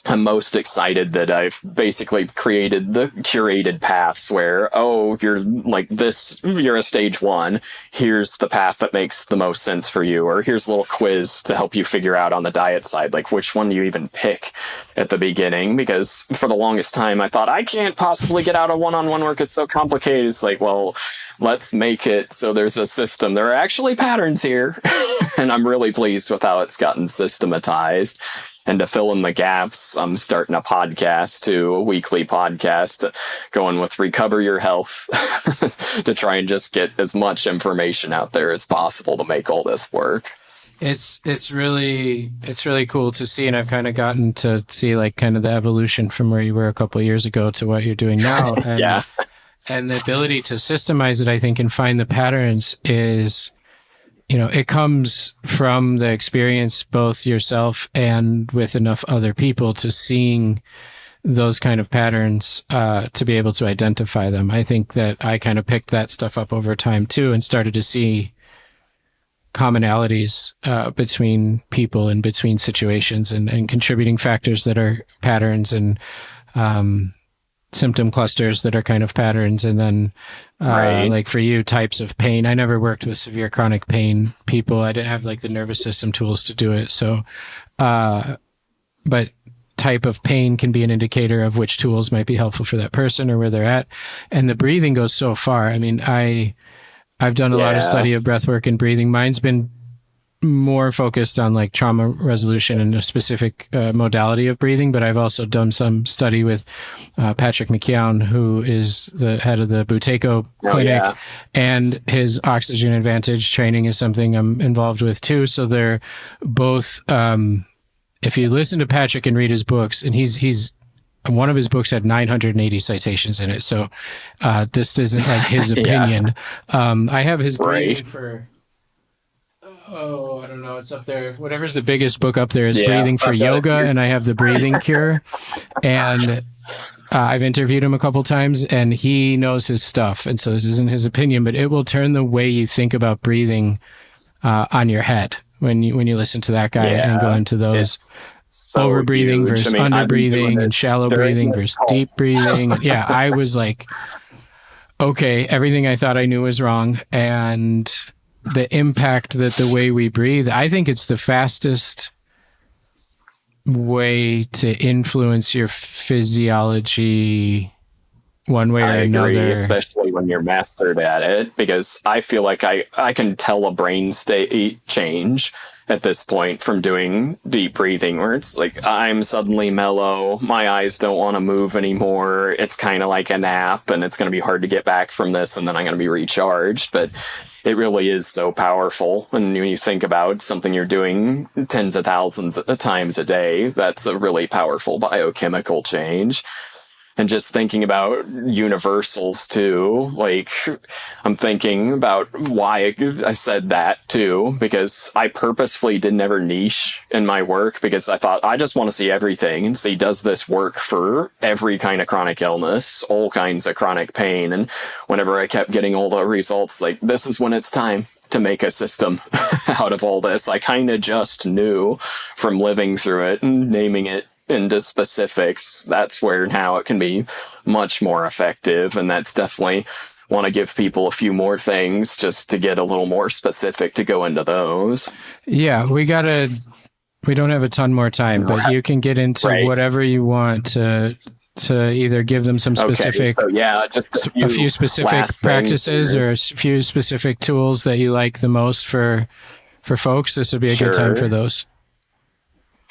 I'm most excited that I've basically created the curated paths where, oh, you're like this, you're a stage 1. Here's the path that makes the most sense for you. Or here's a little quiz to help you figure out on the diet side, like which one do you even pick at the beginning? Because for the longest time, I thought I can't possibly get out of one-on-one work. It's so complicated. It's like, well, let's make it so there's a system. There are actually patterns here. And I'm really pleased with how it's gotten systematized. And to fill in the gaps, I'm starting a podcast too, a weekly podcast, going with Recover Your Health to try and just get as much information out there as possible to make all this work. It's really cool to see, and I've kind of gotten to see like kind of the evolution from where you were a couple of years ago to what you're doing now. And, yeah. And the ability to systemize it, I think, and find the patterns is, it comes from the experience, both yourself and with enough other people, to seeing those kind of patterns, to be able to identify them. I think that I kind of picked that stuff up over time too, and started to see commonalities, between people and between situations and contributing factors that are patterns, and, symptom clusters that are kind of patterns. And then, like for you, types of pain. I never worked with severe chronic pain people. I didn't have like the nervous system tools to do it. So, but type of pain can be an indicator of which tools might be helpful for that person or where they're at. And the breathing goes so far. I mean, I've done a lot of study of breath work and breathing. Mine's been more focused on like trauma resolution and a specific modality of breathing, but I've also done some study with Patrick McKeown, who is the head of the Buteyko Clinic, and his Oxygen Advantage training is something I'm involved with too. So they're both, if you listen to Patrick and read his books, and he's one of his books had 980 citations in it. So this isn't like his opinion. I have his breathing for... I don't know. It's up there. Whatever's the biggest book up there is Breathing for Yoga, and I have the Breathing Cure. And I've interviewed him a couple times, and he knows his stuff. And so this isn't his opinion, but it will turn the way you think about breathing on your head when you listen to that guy and go into those over breathing versus under breathing and shallow breathing versus deep breathing. Yeah, I was like, okay, everything I thought I knew was wrong, and the impact that the way we breathe, I think it's the fastest way to influence your physiology one way or another. I agree, especially when you're mastered at it, because I feel like I can tell a brain state change at this point from doing deep breathing, where it's like I'm suddenly mellow, my eyes don't want to move anymore, it's kind of like a nap, and it's going to be hard to get back from this, and then I'm going to be recharged. But it really is so powerful. And when you think about something you're doing tens of thousands of times a day, that's a really powerful biochemical change. And just thinking about universals too, like I'm thinking about why I said that too, because I purposefully didn't ever niche in my work, because I thought I just want to see everything and see, does this work for every kind of chronic illness, all kinds of chronic pain? And whenever I kept getting all the results, like, this is when it's time to make a system out of all this. I kind of just knew from living through it and naming it into specifics. That's where now it can be much more effective. And that's definitely want to give people a few more things just to get a little more specific to go into those. Yeah, we don't have a ton more time, but you can get into whatever you want to either give them some specific, just a few specific practices or a few specific tools that you like the most for folks. This would be a good time for those.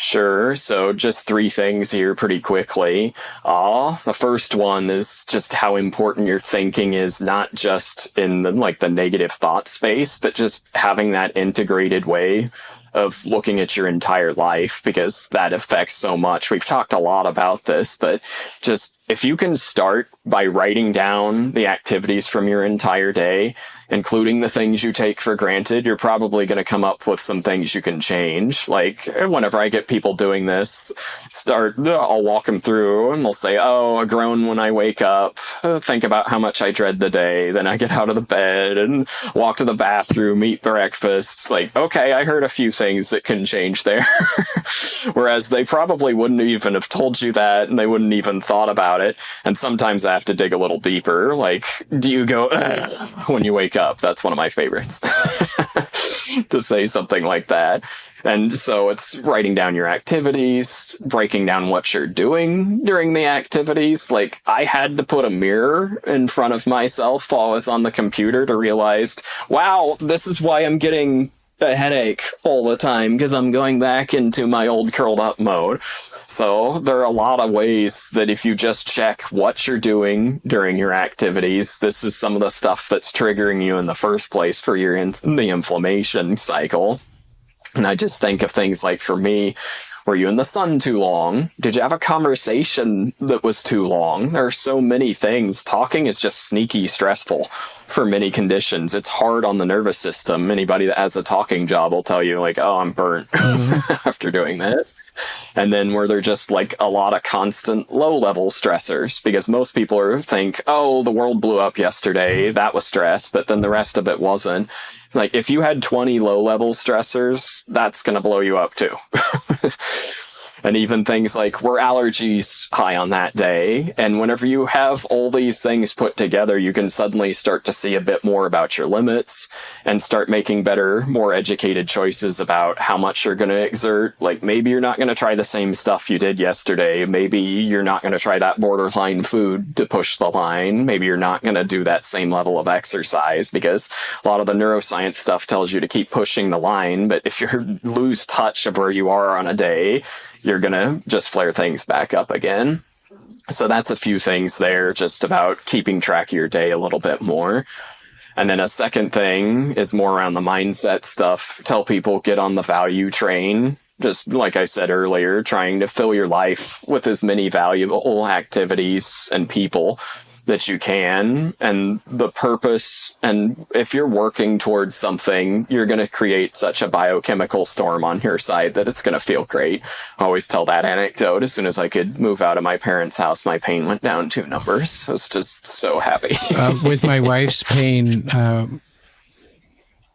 Sure. So just 3 things here pretty quickly. The first one is just how important your thinking is, not just in the negative thought space, but just having that integrated way of looking at your entire life, because that affects so much. We've talked a lot about this, but just if you can start by writing down the activities from your entire day, including the things you take for granted, you're probably going to come up with some things you can change. Like whenever I get people doing this, I'll walk them through and they'll say, I groan when I wake up, think about how much I dread the day. Then I get out of the bed and walk to the bathroom, eat breakfast. It's like, okay, I heard a few things that can change there. Whereas they probably wouldn't even have told you that, and they wouldn't even thought about it. And sometimes I have to dig a little deeper. Like, do you go when you wake up? That's one of my favorites to say something like that. And so it's writing down your activities, breaking down what you're doing during the activities. Like, I had to put a mirror in front of myself while I was on the computer to realize, wow, this is why I'm getting a headache all the time, because I'm going back into my old curled up mode. So there are a lot of ways that if you just check what you're doing during your activities, this is some of the stuff that's triggering you in the first place for the inflammation cycle. And I just think of things like, for me, were you in the sun too long? Did you have a conversation that was too long? There are so many things. Talking is just sneaky stressful for many conditions. It's hard on the nervous system. Anybody that has a talking job will tell you, like, I'm burnt after doing this. And then were there just like a lot of constant low-level stressors? Because most people think, the world blew up yesterday, that was stress, but then the rest of it wasn't. Like, if you had 20 low-level stressors, that's going to blow you up too. And even things like, were allergies high on that day? And whenever you have all these things put together, you can suddenly start to see a bit more about your limits and start making better, more educated choices about how much you're going to exert. Like, maybe you're not going to try the same stuff you did yesterday. Maybe you're not going to try that borderline food to push the line. Maybe you're not going to do that same level of exercise, because a lot of the neuroscience stuff tells you to keep pushing the line. But if you lose touch of where you are on a day, you're going to just flare things back up again. So that's a few things there, just about keeping track of your day a little bit more. And then a second thing is more around the mindset stuff. Tell people, get on the value train. Just like I said earlier, trying to fill your life with as many valuable activities and people that you can, and the purpose. And if you're working towards something, you're going to create such a biochemical storm on your side that it's going to feel great. I always tell that anecdote. As soon as I could move out of my parents' house, my pain went down 2 numbers. I was just so happy. With my wife's pain,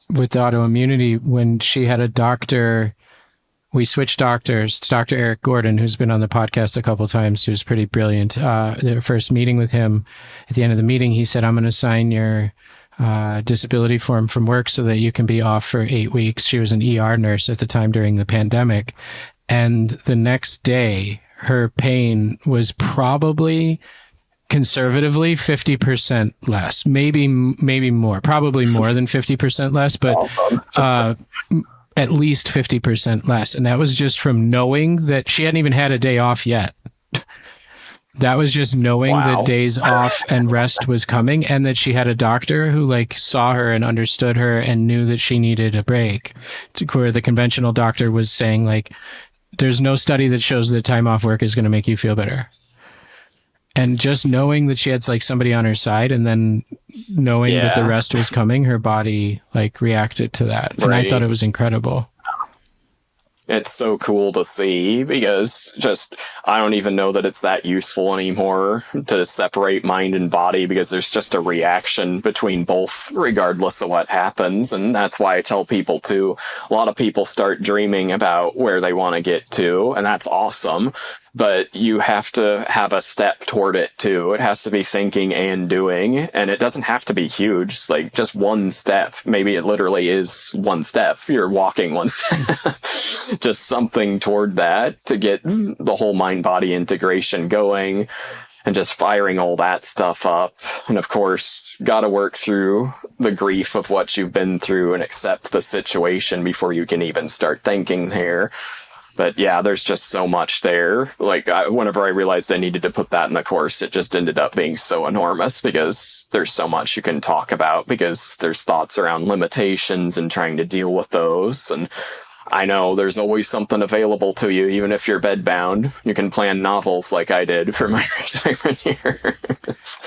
with autoimmunity, when she had a doctor, we switched doctors to Dr. Eric Gordon, who's been on the podcast a couple of times, who's pretty brilliant. The first meeting with him, at the end of the meeting, he said, I'm going to sign your disability form from work so that you can be off for 8 weeks. She was an ER nurse at the time during the pandemic. And the next day, her pain was probably conservatively 50% less, maybe more, probably more than 50% less, but Awesome. At least 50% less. And that was just from knowing that she hadn't even had a day off yet. That was just knowing that days off and rest was coming, and that she had a doctor who like saw her and understood her and knew that she needed a break. Where the conventional doctor was saying like, there's no study that shows that time off work is going to make you feel better. And just knowing that she had like somebody on her side, and then knowing that the rest was coming, her body like reacted to that. And I thought it was incredible. It's so cool to see, because just, I don't even know that it's that useful anymore to separate mind and body, because there's just a reaction between both regardless of what happens. And that's why I tell people too, a lot of people start dreaming about where they want to get to, and that's awesome. But you have to have a step toward it too. It has to be thinking and doing, and it doesn't have to be huge. It's like just one step. Maybe it literally is one step. You're walking one step. Just something toward that to get the whole mind-body integration going, and just firing all that stuff up. And of course, got to work through the grief of what you've been through and accept the situation before you can even start thinking there. But yeah, there's just so much there. Like, whenever I realized I needed to put that in the course, it just ended up being so enormous, because there's so much you can talk about, because there's thoughts around limitations and trying to deal with those. And I know there's always something available to you, even if you're bedbound. You can plan novels like I did for my retirement year.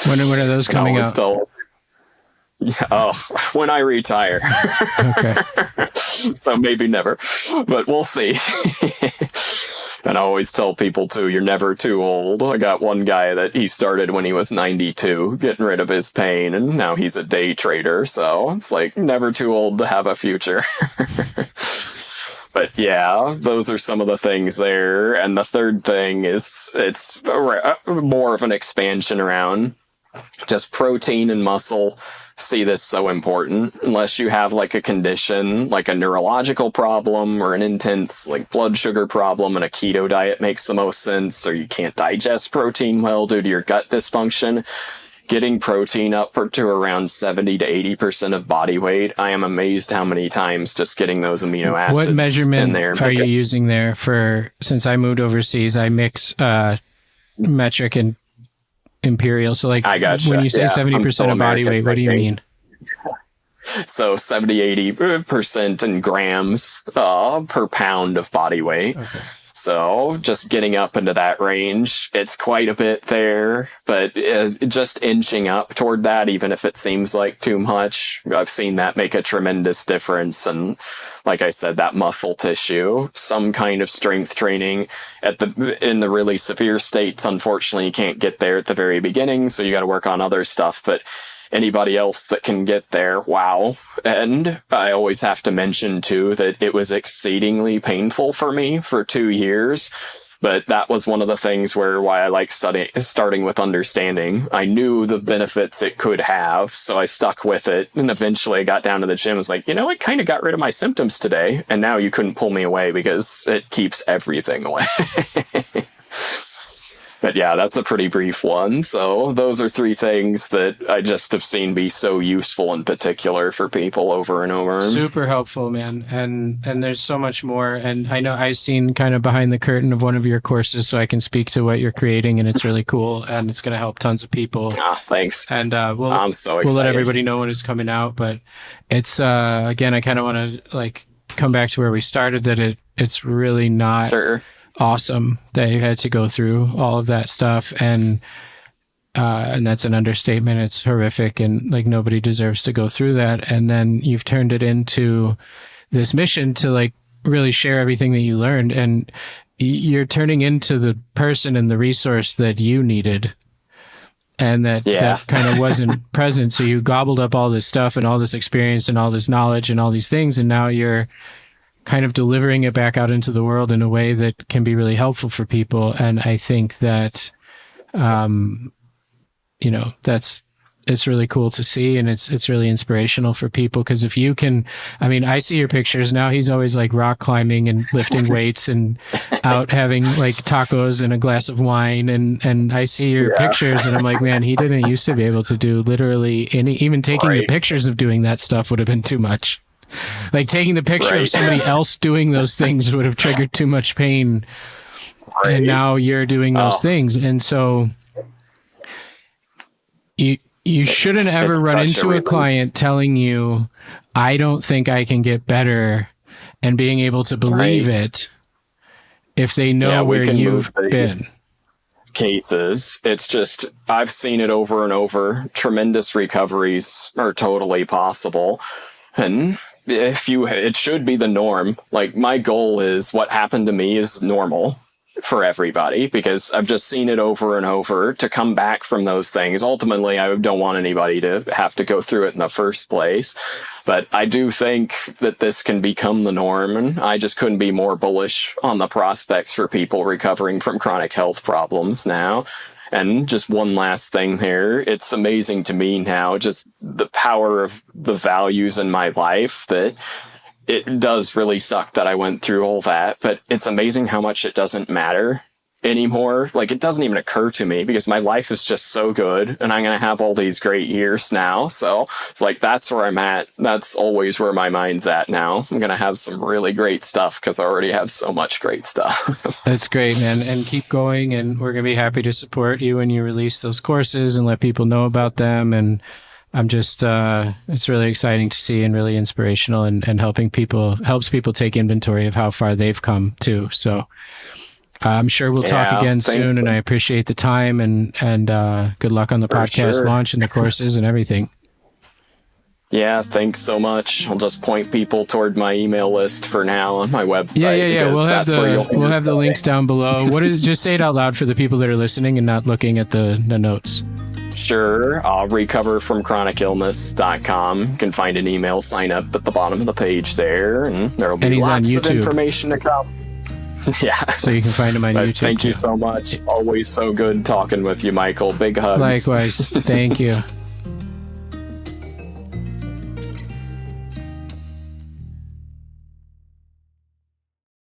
When are those coming out? Yeah, when I retire. Okay. So maybe never, but we'll see. And I always tell people too, you're never too old. I got one guy that he started when he was 92, getting rid of his pain, and now he's a day trader. So it's like never too old to have a future. But yeah, those are some of the things there. And the third thing is, it's more of an expansion around just protein and muscle. See this so important. Unless you have like a condition, like a neurological problem or an intense like blood sugar problem, and a keto diet makes the most sense, or you can't digest protein well due to your gut dysfunction, getting protein up to around 70 to 80% of body weight. I am amazed how many times just getting those amino acids. What measurement in there are you using there for? Since I moved overseas, I mix metric and imperial. So like, I gotcha. When you say 70% of body weight, what do you mean? So 70-80% in grams per pound of body weight. Okay. So just getting up into that range, it's quite a bit there, but just inching up toward that, even if it seems like too much, I've seen that make a tremendous difference. And like I said, that muscle tissue, some kind of strength training in the really severe states, unfortunately, you can't get there at the very beginning. So you got to work on other stuff, but anybody else that can get there, wow. And I always have to mention too that it was exceedingly painful for me for 2 years. But that was one of the things why I like starting with understanding. I knew the benefits it could have, so I stuck with it. And eventually I got down to the gym and was like, it kind of got rid of my symptoms today. And now you couldn't pull me away because it keeps everything away. But yeah, that's a pretty brief one. So those are 3 things that I just have seen be so useful in particular for people over and over. Super helpful, man. And there's so much more. And I know I've seen kind of behind the curtain of one of your courses, so I can speak to what you're creating, and it's really cool, and it's going to help tons of people. Thanks. And I'm so excited. We'll let everybody know when it's coming out. But it's again, I kind of want to come back to where we started, that it's really not awesome that you had to go through all of that stuff, and that's an understatement. It's horrific, and nobody deserves to go through that. And then you've turned it into this mission to really share everything that you learned, and you're turning into the person and the resource that you needed, and that kind of wasn't present. So you gobbled up all this stuff and all this experience and all this knowledge and all these things, and now you're kind of delivering it back out into the world in a way that can be really helpful for people. And I think that, it's really cool to see, and it's really inspirational for people. Because if you can, I see your pictures now. He's always rock climbing and lifting weights and out having tacos and a glass of wine. And I see your pictures, and I'm like, man, he didn't used to be able to do literally even taking the pictures of doing that stuff would have been too much. Taking the picture of somebody else doing those things would have triggered too much pain. And now you're doing those things. And so you shouldn't ever run into a client telling you, I don't think I can get better, and being able to believe it if they know where you've been. Cases, it's just, I've seen it over and over. Tremendous recoveries are totally possible. And it should be the norm. My goal is, what happened to me is normal for everybody, because I've just seen it over and over. To come back from those things, ultimately, I don't want anybody to have to go through it in the first place. But I do think that this can become the norm, and I just couldn't be more bullish on the prospects for people recovering from chronic health problems now. And just one last thing here. It's amazing to me now, just the power of the values in my life, that it does really suck that I went through all that, but it's amazing how much it doesn't matter anymore. It doesn't even occur to me, because my life is just so good, and I'm going to have all these great years now. So it's that's where I'm at. That's always where my mind's at now. I'm going to have some really great stuff, because I already have so much great stuff. That's great, man. And keep going. And we're going to be happy to support you when you release those courses and let people know about them. And I'm just, it's really exciting to see, and really inspirational, and helps people take inventory of how far they've come too. So I'm sure we'll talk again soon, and I appreciate the time, and good luck on the podcast launch and the courses and everything. Yeah, thanks so much. I'll just point people toward my email list for now on my website. Yeah. We'll have the links down below. Just say it out loud for the people that are listening and not looking at the notes. Sure. recoverfromchronicillness.com. You can find an email sign up at the bottom of the page there, and there will be lots of information to come. Yeah. So you can find him on YouTube. Thank you so much. Always so good talking with you, Michael. Big hugs. Likewise. Thank you.